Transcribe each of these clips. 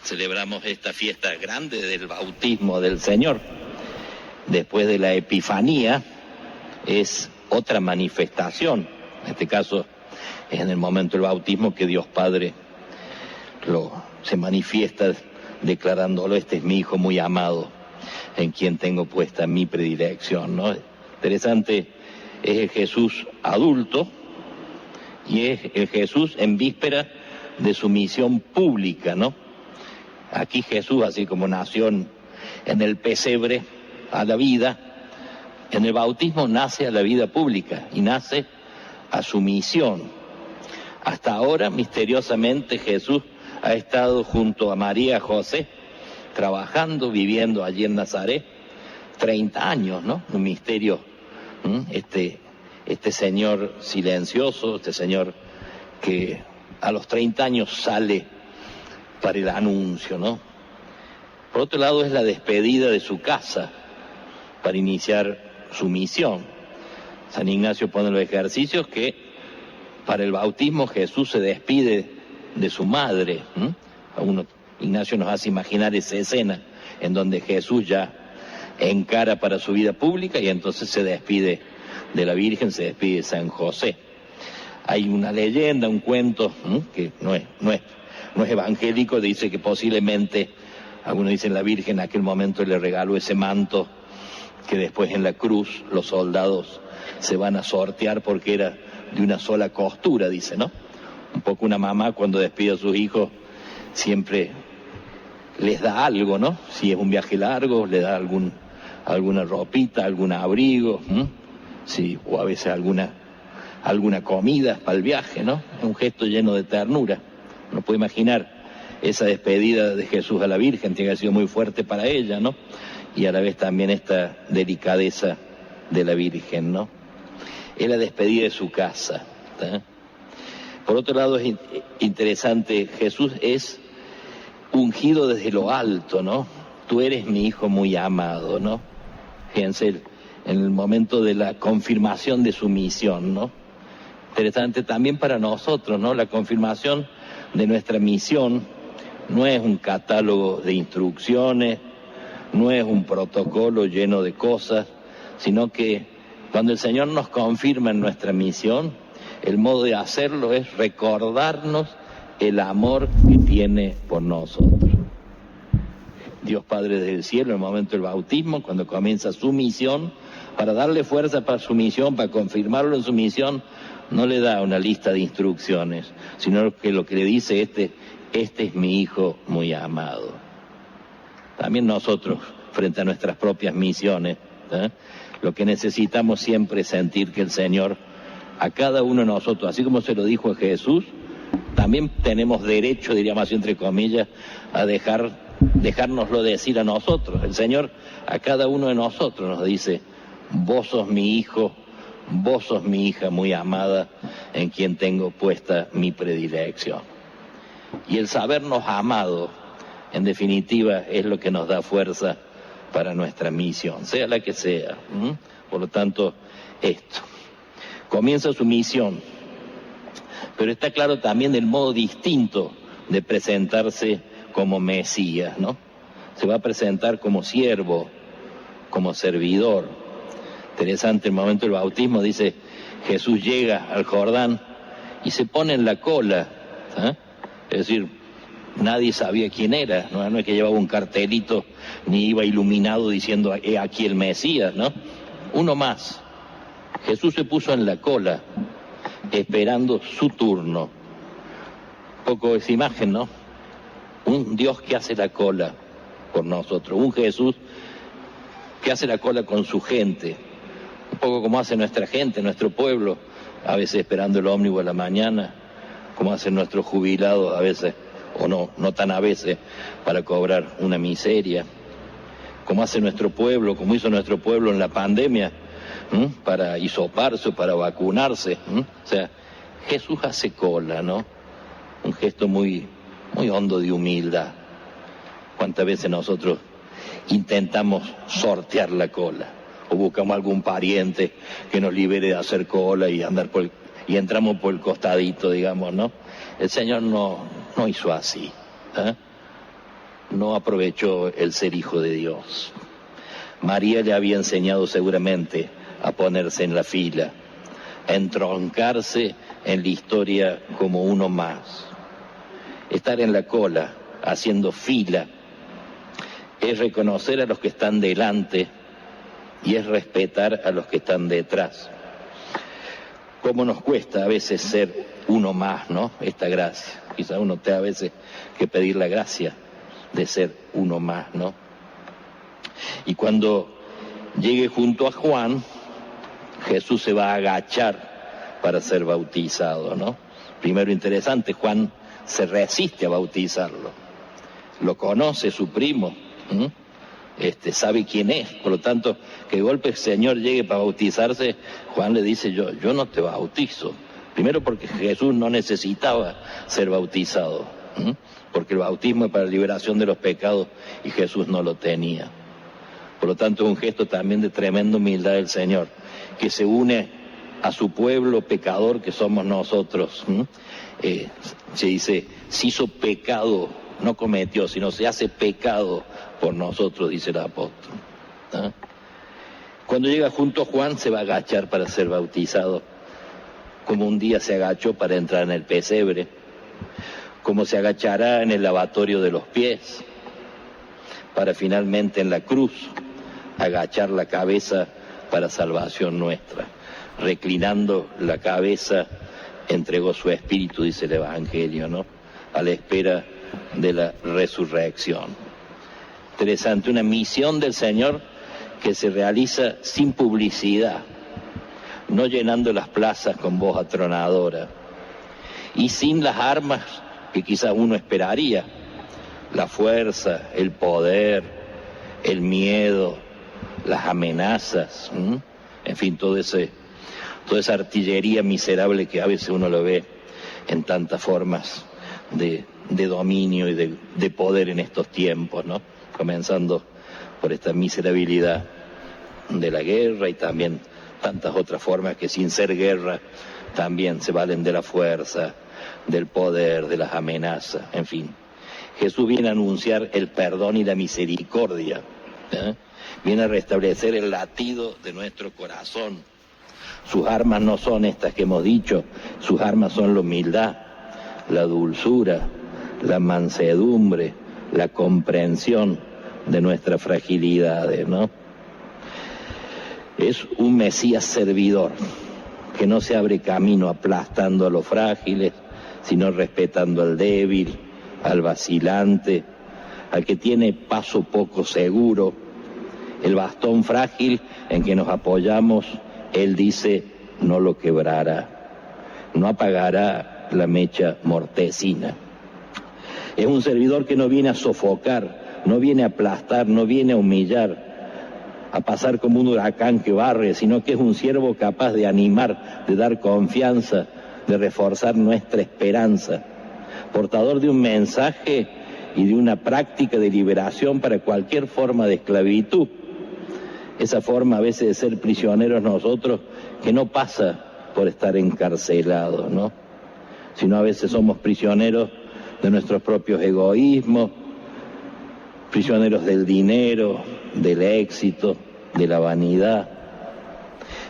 celebramos esta fiesta grande del bautismo del Señor. Después de la Epifanía es otra manifestación. En este caso es en el momento del bautismo que Dios Padre se manifiesta declarándolo: este es mi Hijo muy amado, en quien tengo puesta mi predilección, ¿no? Interesante, es el Jesús adulto y es el Jesús en víspera de su misión pública, ¿no? Aquí Jesús, así como nació en el pesebre a la vida, en el bautismo nace a la vida pública y nace a su misión. Hasta ahora, misteriosamente, Jesús ha estado junto a María, José, trabajando, viviendo allí en Nazaret, 30 años, ¿no? Un misterio, este Señor silencioso, este Señor que a los 30 años sale para el anuncio, ¿no? Por otro lado, es la despedida de su casa para iniciar su misión. San Ignacio pone los ejercicios que para el bautismo Jesús se despide de su madre. Ignacio nos hace imaginar esa escena en donde Jesús ya encara para su vida pública y entonces se despide de la Virgen, se despide de San José. Hay una leyenda, un cuento que no es evangélico, dice que posiblemente, algunos dicen, la Virgen en aquel momento le regaló ese manto que después en la cruz los soldados se van a sortear porque era de una sola costura, dice, ¿no? Un poco una mamá cuando despide a sus hijos siempre les da algo, ¿no? Si es un viaje largo, le da alguna ropita, algún abrigo, sí, o a veces alguna comida para el viaje, ¿no? Es un gesto lleno de ternura. Uno puede imaginar esa despedida de Jesús a la Virgen, tiene que haber sido muy fuerte para ella, ¿no? Y a la vez también esta delicadeza de la Virgen, ¿no? Es la despedida de su casa, ¿eh? Por otro lado, es interesante, Jesús es ungido desde lo alto, ¿no? Tú eres mi Hijo muy amado, ¿no? Fíjense, en el momento de la confirmación de su misión, ¿no? Interesante también para nosotros, ¿no? La confirmación de nuestra misión no es un catálogo de instrucciones, no es un protocolo lleno de cosas, sino que cuando el Señor nos confirma en nuestra misión, el modo de hacerlo es recordarnos el amor que tiene por nosotros. Dios Padre del cielo, en el momento del bautismo, cuando comienza su misión, para darle fuerza para su misión, para confirmarlo en su misión, no le da una lista de instrucciones, sino que lo que le dice este es mi Hijo muy amado. También nosotros, frente a nuestras propias misiones, lo que necesitamos siempre es sentir que el Señor, a cada uno de nosotros, así como se lo dijo a Jesús, también tenemos derecho, diríamos así entre comillas, a dejárnoslo decir a nosotros. El Señor a cada uno de nosotros nos dice: vos sos mi hijo, vos sos mi hija muy amada, en quien tengo puesta mi predilección. Y el sabernos amados, en definitiva, es lo que nos da fuerza para nuestra misión, sea la que sea. Por lo tanto, esto. Comienza su misión, pero está claro también el modo distinto de presentarse como Mesías, ¿no? Se va a presentar como siervo, como servidor. Interesante, el momento del bautismo dice, Jesús llega al Jordán y se pone en la cola, ¿eh? Es decir, nadie sabía quién era, no es que llevaba un cartelito ni iba iluminado diciendo he aquí el Mesías, ¿no? Uno más. Jesús se puso en la cola esperando su turno. Un poco esa imagen, ¿no? Un Dios que hace la cola por nosotros, un Jesús que hace la cola con su gente, un poco como hace nuestra gente, nuestro pueblo, a veces esperando el ómnibus a la mañana, como hacen nuestros jubilados a veces, o no tan a veces, para cobrar una miseria, como hace nuestro pueblo, como hizo nuestro pueblo en la pandemia, para hisoparse, para vacunarse. O sea, Jesús hace cola, ¿no? Un gesto muy, muy hondo de humildad. ¿Cuántas veces nosotros intentamos sortear la cola? O buscamos algún pariente que nos libere de hacer cola y y entramos por el costadito, digamos, ¿no? El Señor no hizo así, ¿eh? no aprovechó el ser hijo de Dios. María le había enseñado seguramente a ponerse en la fila, a entroncarse en la historia como uno más. Estar en la cola, haciendo fila, es reconocer a los que están delante y es respetar a los que están detrás. Cómo nos cuesta a veces ser uno más, ¿no? Esta gracia. Quizá uno tenga a veces que pedir la gracia de ser uno más, ¿no? Y cuando llegue junto a Juan, Jesús se va a agachar para ser bautizado, ¿no? Primero interesante, Juan se resiste a bautizarlo. Lo conoce su primo, sabe quién es, por lo tanto, que de golpe el Señor llegue para bautizarse, Juan le dice, yo no te bautizo. Primero porque Jesús no necesitaba ser bautizado, porque el bautismo es para la liberación de los pecados y Jesús no lo tenía. Por lo tanto, es un gesto también de tremenda humildad del Señor, que se une a su pueblo pecador que somos nosotros. Se dice, se hizo pecado, no cometió, sino se hace pecado por nosotros, dice el apóstol. Cuando llega junto a Juan, se va a agachar para ser bautizado, como un día se agachó para entrar en el pesebre, como se agachará en el lavatorio de los pies, para finalmente en la cruz agachar la cabeza para salvación nuestra. Reclinando la cabeza, entregó su espíritu, dice el Evangelio, ¿no? A la espera de la resurrección. Interesante, una misión del Señor que se realiza sin publicidad, no llenando las plazas con voz atronadora y sin las armas que quizás uno esperaría, la fuerza, el poder, el miedo, las amenazas, en fin, toda esa artillería miserable que a veces uno lo ve en tantas formas de dominio y de poder en estos tiempos, ¿no? Comenzando por esta miserabilidad de la guerra y también tantas otras formas que sin ser guerra también se valen de la fuerza, del poder, de las amenazas, en fin. Jesús viene a anunciar el perdón y la misericordia, viene a restablecer el latido de nuestro corazón. Sus armas no son estas que hemos dicho, sus armas son la humildad, la dulzura, la mansedumbre, la comprensión de nuestras fragilidades, ¿no? Es un Mesías servidor, que no se abre camino aplastando a los frágiles, sino respetando al débil, al vacilante, al que tiene paso poco seguro. El bastón frágil en que nos apoyamos, Él dice, no lo quebrará, no apagará la mecha mortecina. Es un servidor que no viene a sofocar, no viene a aplastar, no viene a humillar, a pasar como un huracán que barre, sino que es un siervo capaz de animar, de dar confianza, de reforzar nuestra esperanza, portador de un mensaje y de una práctica de liberación para cualquier forma de esclavitud. Esa forma a veces de ser prisioneros nosotros, que no pasa por estar encarcelados, ¿no? Sino a veces somos prisioneros de nuestros propios egoísmos, prisioneros del dinero, del éxito, de la vanidad,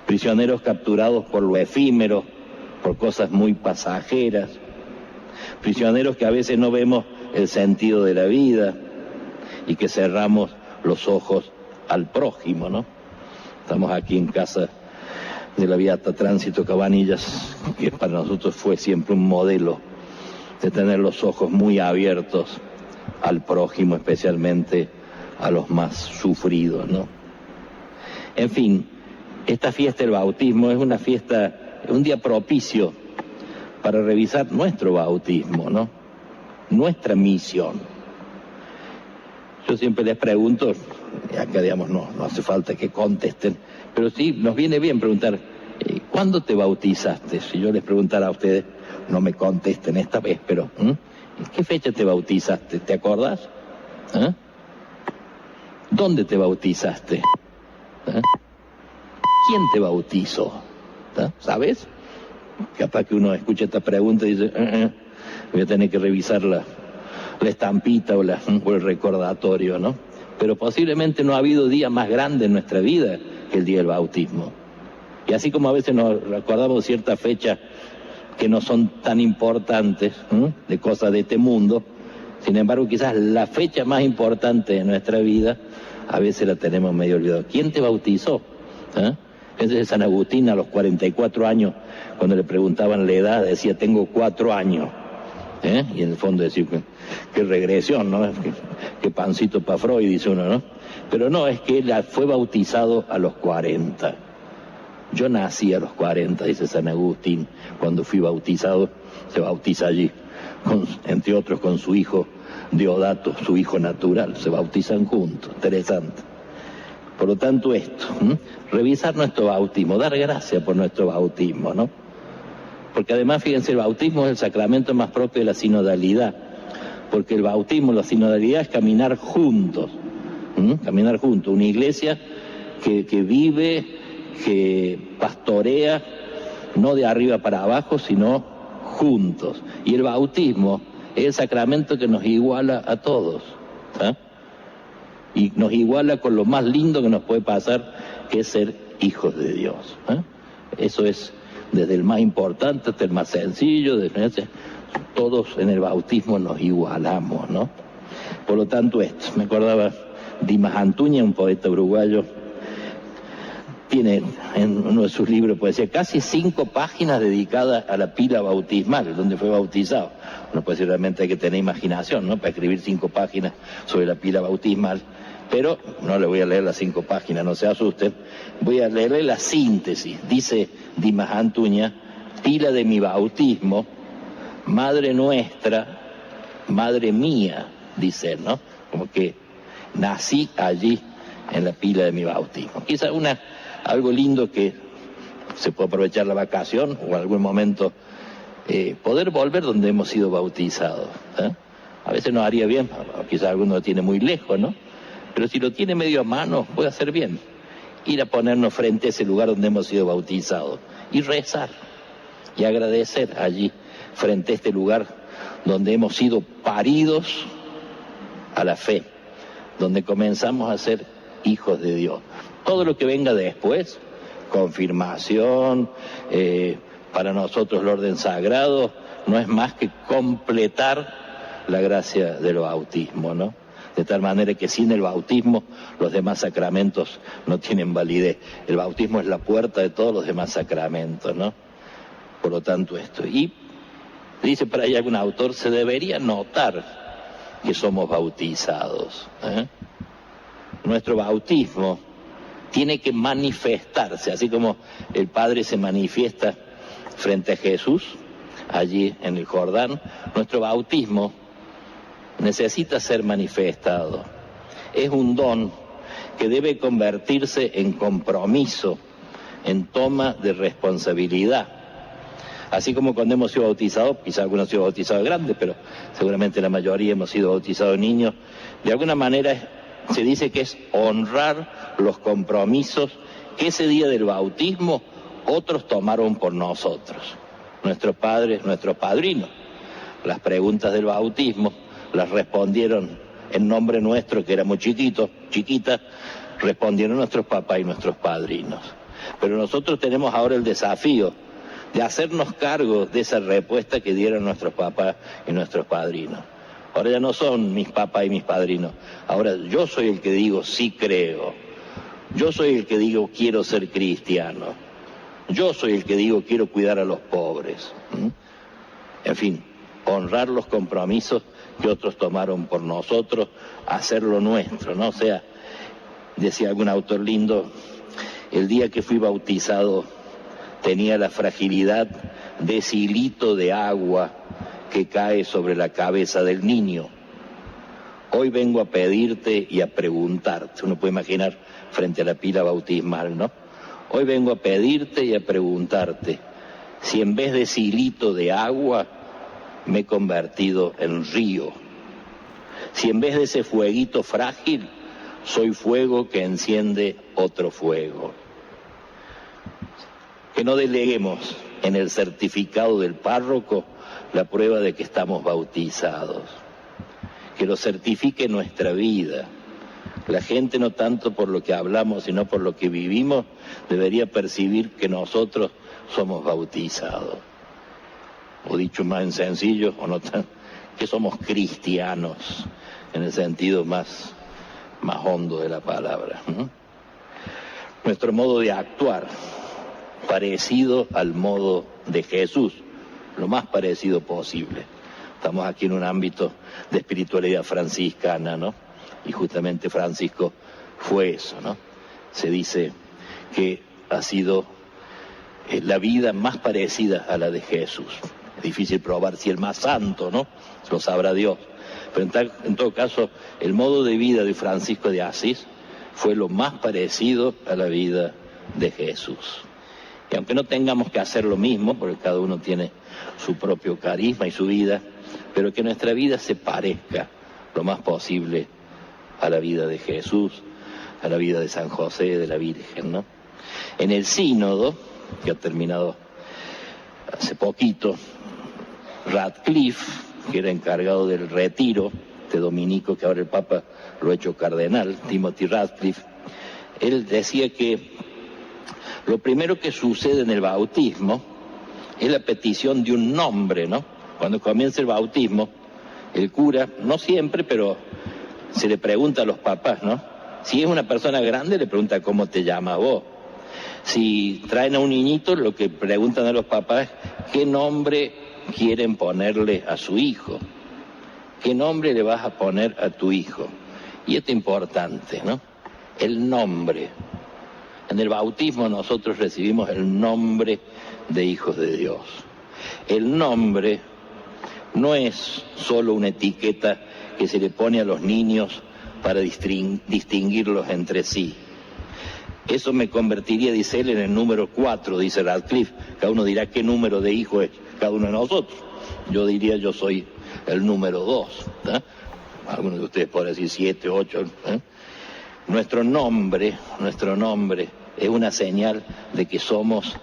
prisioneros capturados por lo efímero, por cosas muy pasajeras, prisioneros que a veces no vemos el sentido de la vida y que cerramos los ojos al prójimo, ¿no? Estamos aquí en casa de la Beata Tránsito Cabanillas, que para nosotros fue siempre un modelo de tener los ojos muy abiertos al prójimo, especialmente a los más sufridos, ¿no? En fin, esta fiesta del bautismo es una fiesta, un día propicio para revisar nuestro bautismo, ¿no? Nuestra misión. Yo siempre les pregunto, acá digamos no hace falta que contesten, pero sí nos viene bien preguntar, ¿cuándo te bautizaste? Si yo les preguntara a ustedes, no me contesten esta vez, pero ¿en qué fecha te bautizaste? ¿Te acordás? ¿Dónde te bautizaste? ¿Quién te bautizó? ¿Sabes? Capaz que uno escucha esta pregunta y dice, voy a tener que revisar la estampita o el recordatorio, ¿no? Pero posiblemente no ha habido día más grande en nuestra vida que el día del bautismo. Y así como a veces nos recordamos ciertas fechas que no son tan importantes, de cosas de este mundo, sin embargo quizás la fecha más importante de nuestra vida a veces la tenemos medio olvidada. ¿Quién te bautizó? Entonces San Agustín a los 44 años, cuando le preguntaban la edad, decía tengo 4 años. Y en el fondo decir que regresión, ¿no? Que pancito para Freud, dice uno, ¿no? Pero no, es que él fue bautizado a los 40. Yo nací a los 40, dice San Agustín, cuando fui bautizado, se bautiza allí, entre otros con su hijo Deodato, su hijo natural, se bautizan juntos, interesante. Por lo tanto esto, revisar nuestro bautismo, dar gracias por nuestro bautismo, ¿no? Porque además, fíjense, el bautismo es el sacramento más propio de la sinodalidad, porque el bautismo, la sinodalidad es caminar juntos, caminar juntos, una iglesia que vive, que pastorea, no de arriba para abajo, sino juntos. Y el bautismo es el sacramento que nos iguala a todos, y nos iguala con lo más lindo que nos puede pasar, que es ser hijos de Dios. Eso es desde el más importante hasta el más sencillo, todos en el bautismo nos igualamos, ¿no? Por lo tanto esto, me acordaba Dimas Antuña, un poeta uruguayo, tiene en uno de sus libros poesía casi 5 páginas dedicadas a la pila bautismal, donde fue bautizado. Uno puede decir, realmente hay que tener imaginación, ¿no?, para escribir 5 páginas sobre la pila bautismal, pero no le voy a leer las 5 páginas, no se asusten, voy a leerle la síntesis. Dice Dimas Antuña: pila de mi bautismo, madre nuestra, madre mía, dice, ¿no? Como que nací allí en la pila de mi bautismo. Quizá algo lindo que se puede aprovechar la vacación o algún momento, poder volver donde hemos sido bautizados. A veces nos haría bien, quizá alguno lo tiene muy lejos, ¿no? Pero si lo tiene medio a mano, puede hacer bien. Ir a ponernos frente a ese lugar donde hemos sido bautizados y rezar y agradecer allí, frente a este lugar donde hemos sido paridos a la fe, donde comenzamos a ser hijos de Dios. Todo lo que venga después, confirmación, para nosotros el orden sagrado, no es más que completar la gracia del bautismo, ¿no? De tal manera que sin el bautismo los demás sacramentos no tienen validez. El bautismo es la puerta de todos los demás sacramentos, ¿no? Por lo tanto esto. Y dice por ahí algún autor, se debería notar que somos bautizados. Nuestro bautismo tiene que manifestarse, así como el Padre se manifiesta frente a Jesús, allí en el Jordán. Nuestro bautismo necesita ser manifestado. Es un don que debe convertirse en compromiso, en toma de responsabilidad. Así como cuando hemos sido bautizados, quizá algunos han sido bautizados grandes, pero seguramente la mayoría hemos sido bautizados niños, de alguna manera se dice que es honrar los compromisos que ese día del bautismo otros tomaron por nosotros, nuestros padres, nuestros padrinos. Las preguntas del bautismo las respondieron en nombre nuestro, que éramos chiquitos, chiquitas, respondieron nuestros papás y nuestros padrinos. Pero nosotros tenemos ahora el desafío de hacernos cargo de esa respuesta que dieron nuestros papás y nuestros padrinos. Ahora ya no son mis papás y mis padrinos, ahora yo soy el que digo sí creo, yo soy el que digo quiero ser cristiano, yo soy el que digo quiero cuidar a los pobres. En fin, honrar los compromisos que otros tomaron por nosotros, hacerlo nuestro, ¿no? O sea, decía algún autor lindo, el día que fui bautizado tenía la fragilidad de ese hilito de agua que cae sobre la cabeza del niño. Hoy vengo a pedirte y a preguntarte, uno puede imaginar frente a la pila bautismal, ¿no? Hoy vengo a pedirte y a preguntarte si en vez de ese hilito de agua me he convertido en río, si en vez de ese fueguito frágil soy fuego que enciende otro fuego. Que no deleguemos en el certificado del párroco la prueba de que estamos bautizados. que lo certifique nuestra vida. La gente, no tanto por lo que hablamos, sino por lo que vivimos, debería percibir que nosotros somos bautizados. O dicho más en sencillo, o no tan, que somos cristianos, en el sentido más hondo de la palabra. Nuestro modo de actuar, parecido al modo de Jesús, lo más parecido posible. Estamos aquí en un ámbito de espiritualidad franciscana, ¿no? Y justamente Francisco fue eso, ¿no? Se dice que ha sido la vida más parecida a la de Jesús. Es difícil probar si el más santo, ¿no? Lo sabrá Dios. Pero en todo caso, el modo de vida de Francisco de Asís fue lo más parecido a la vida de Jesús. Y aunque no tengamos que hacer lo mismo, porque cada uno tiene su propio carisma y su vida, pero que nuestra vida se parezca lo más posible a la vida de Jesús, a la vida de San José, de la Virgen, ¿no? En el sínodo, que ha terminado hace poquito, Radcliffe, que era encargado del retiro de dominico, que ahora el Papa lo ha hecho cardenal, Timothy Radcliffe, él decía que lo primero que sucede en el bautismo es la petición de un nombre, ¿no? Cuando comienza el bautismo, el cura, no siempre, pero se le pregunta a los papás, ¿no? Si es una persona grande, le pregunta cómo te llamas vos. Si traen a un niñito, lo que preguntan a los papás, ¿qué nombre quieren ponerle a su hijo? ¿Qué nombre le vas a poner a tu hijo? Y esto es importante, ¿no? El nombre. En el bautismo nosotros recibimos el nombre de hijos de Dios. El nombre no es solo una etiqueta que se le pone a los niños para distinguirlos entre sí. Eso me convertiría, dice él, en el número 4, dice Radcliffe. Cada uno dirá qué número de hijo es cada uno de nosotros. Yo diría, yo soy el número 2. Algunos de ustedes podrán decir 7, 8. Nuestro nombre es una señal de que somos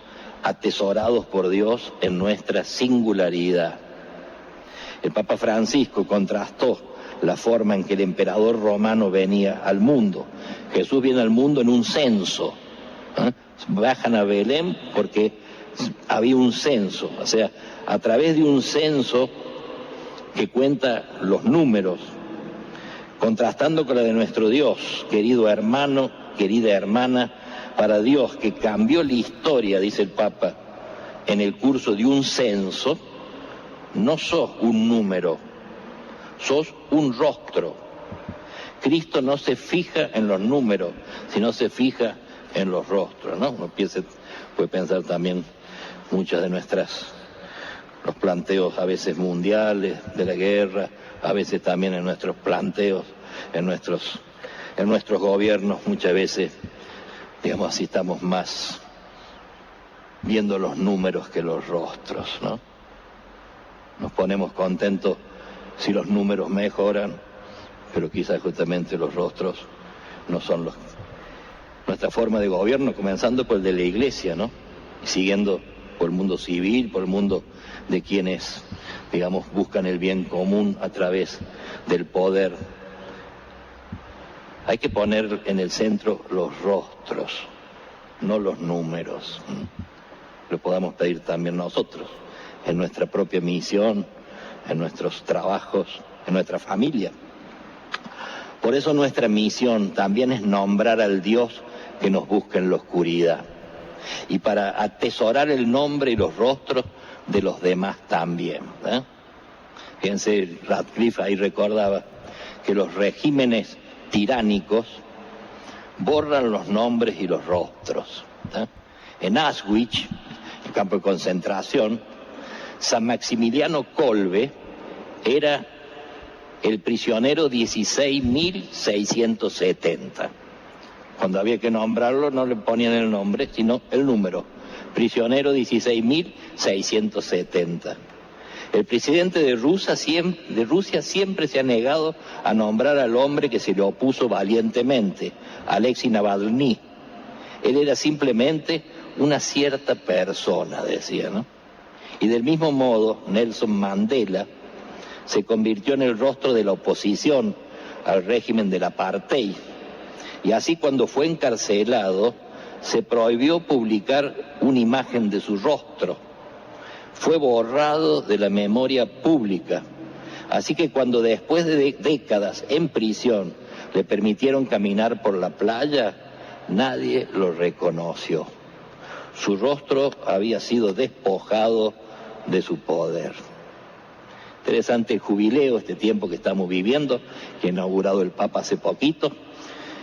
atesorados por Dios en nuestra singularidad. El Papa Francisco contrastó la forma en que el emperador romano venía al mundo. Jesús viene al mundo en un censo. Bajan a Belén porque había un censo, o sea, a través de un censo que cuenta los números, contrastando con la de nuestro Dios, querido hermano, querida hermana, para Dios que cambió la historia, dice el Papa, en el curso de un censo. No sos un número, sos un rostro. Cristo no se fija en los números, sino se fija en los rostros, ¿no? Uno puede pensar también muchas de los planteos a veces mundiales de la guerra, a veces también en nuestros planteos, en nuestros gobiernos, muchas veces, digamos así, estamos más viendo los números que los rostros, ¿no? Nos ponemos contentos si los números mejoran, pero quizás justamente los rostros no son nuestra forma de gobierno, comenzando por el de la Iglesia, ¿no? Y siguiendo por el mundo civil, por el mundo de quienes, digamos, buscan el bien común a través del poder. Hay que poner en el centro los rostros, no los números. Lo podamos pedir también nosotros, en nuestra propia misión, en nuestros trabajos, en nuestra familia. Por eso nuestra misión también es nombrar al Dios que nos busca en la oscuridad. Y para atesorar el nombre y los rostros de los demás también. Fíjense, Radcliffe ahí recordaba que los regímenes tiránicos borran los nombres y los rostros. En Auschwitz, el campo de concentración, San Maximiliano Kolbe era el prisionero 16.670. Cuando había que nombrarlo no le ponían el nombre, sino el número. Prisionero 16.670. El presidente de Rusia siempre se ha negado a nombrar al hombre que se le opuso valientemente, Alexei Navalny. Él era simplemente una cierta persona, decía, ¿no? Y del mismo modo, Nelson Mandela se convirtió en el rostro de la oposición al régimen del apartheid. Y así, cuando fue encarcelado, se prohibió publicar una imagen de su rostro. Fue borrado de la memoria pública. Así que cuando después de décadas en prisión le permitieron caminar por la playa, nadie lo reconoció. Su rostro había sido despojado de su poder. Interesante el jubileo, este tiempo que estamos viviendo, que ha inaugurado el Papa hace poquito.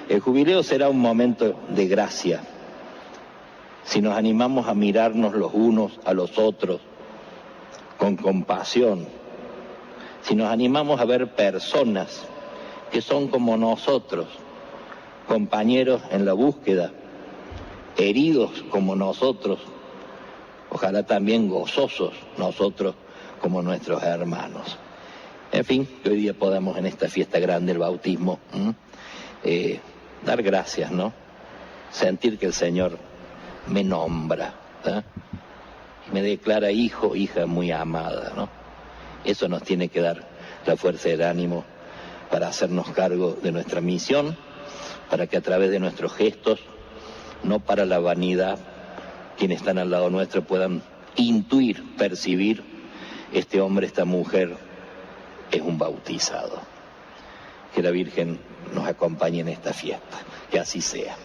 El jubileo será un momento de gracia. Si nos animamos a mirarnos los unos a los otros con compasión, si nos animamos a ver personas que son como nosotros, compañeros en la búsqueda, heridos como nosotros, ojalá también gozosos nosotros como nuestros hermanos. En fin, que hoy día podamos en esta fiesta grande, el bautismo, dar gracias, ¿no? Sentir que el Señor me nombra, ¿eh? Me declara hijo, hija muy amada, ¿no? Eso nos tiene que dar la fuerza del ánimo para hacernos cargo de nuestra misión, para que a través de nuestros gestos, no para la vanidad, quienes están al lado nuestro puedan intuir, percibir, este hombre, esta mujer es un bautizado. Que la Virgen nos acompañe en esta fiesta, que así sea.